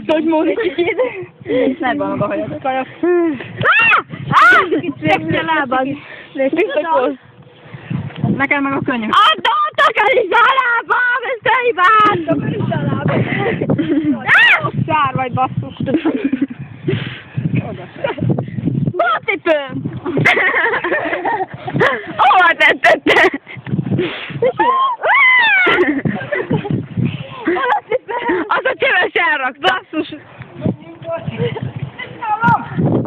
Hogy Mónikét. Szárban maga hajad. Fekte lábad. Nekem meg a könyv. Adottak el is a lábam, ezt elhibáltam is a lábam. Szár vagy basszus. Hol tipőm? Hova tetted? Az a csöves elrakt. Basszus.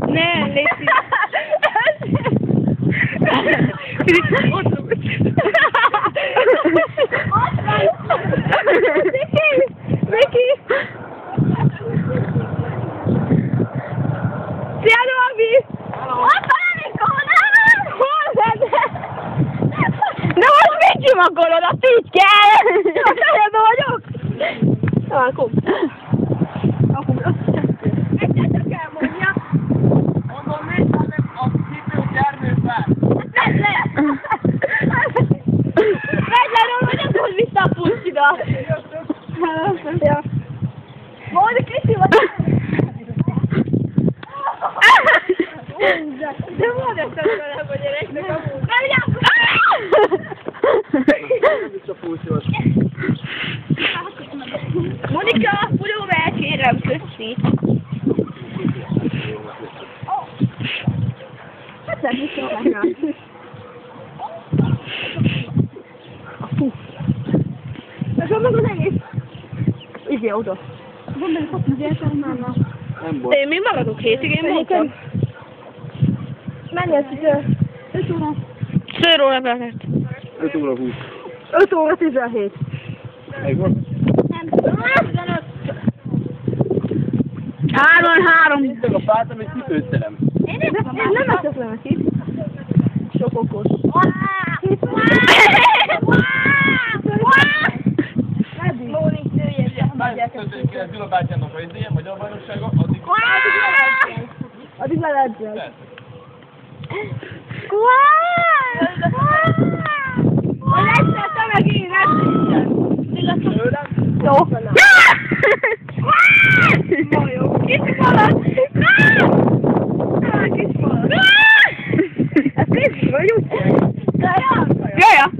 Ne, légy. Viki! Szia, Norbi! Ott van Nikónál! Hol van? De most mit csomagolod? Azt így kell! Sajadó vagyok? Akkor. Megjátok el, mondja! Mondom, mit mondom, a cipő termőfel! Vedd le! Vedd le róla, hogy nem tud vissza a pulcsidat! Mondj, Kriszi, vagy? De mondd ezt velem a gyereknek a múlt! Nem is a pulcsos. Monika, pulóver, kérem, köszi! Hát nem is jól meg. Ez van meg az egész? Igen, oda. Gondolj, hogy az értelmának. Nem volt. Én még maradok hétig, én mondtam. Menj az 5 óra. 5 óra belett. 5 óra 20. 5 óra 17. Megvan? Nem tudom, 15. 3-3. Itt a páltam, hogy cipőszerem. Én nem eszek le neki. Sok okos. Mónik nője. Ez Gyula bátyának a izéje, magyar bajnoksága, addig... Addig leledzel. Persze. Leszette meg én, Jó. Jó. Kicsi falat! Kicsi falat! Ez kicsi vagy úgy? Jaja!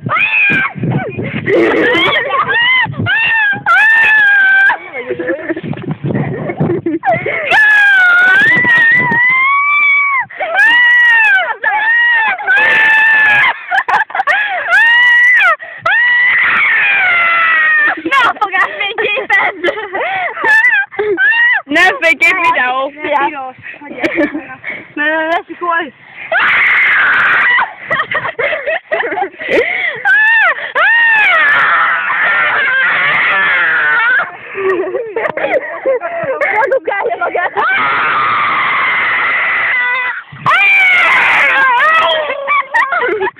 Nem fénykép videó! Nem, lesz hol! Produkálja magát!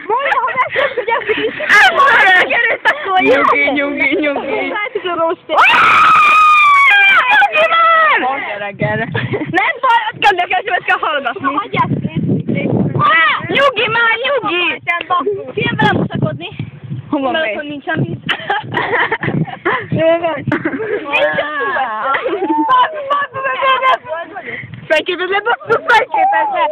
Mondja, ha megköszönjük is! Nyugi! Látjuk a rostér! Reggelre. Nem baj, azt kell nekem, ezt kell hallgatni. Hagyjál szét! Nyugi már, nyugi! Figyelj velem buszakodni. Hova Mert megy? otthon nincsen víz. Jó van. Nincsen víz. Fejképezle, basszuk, fejképezle!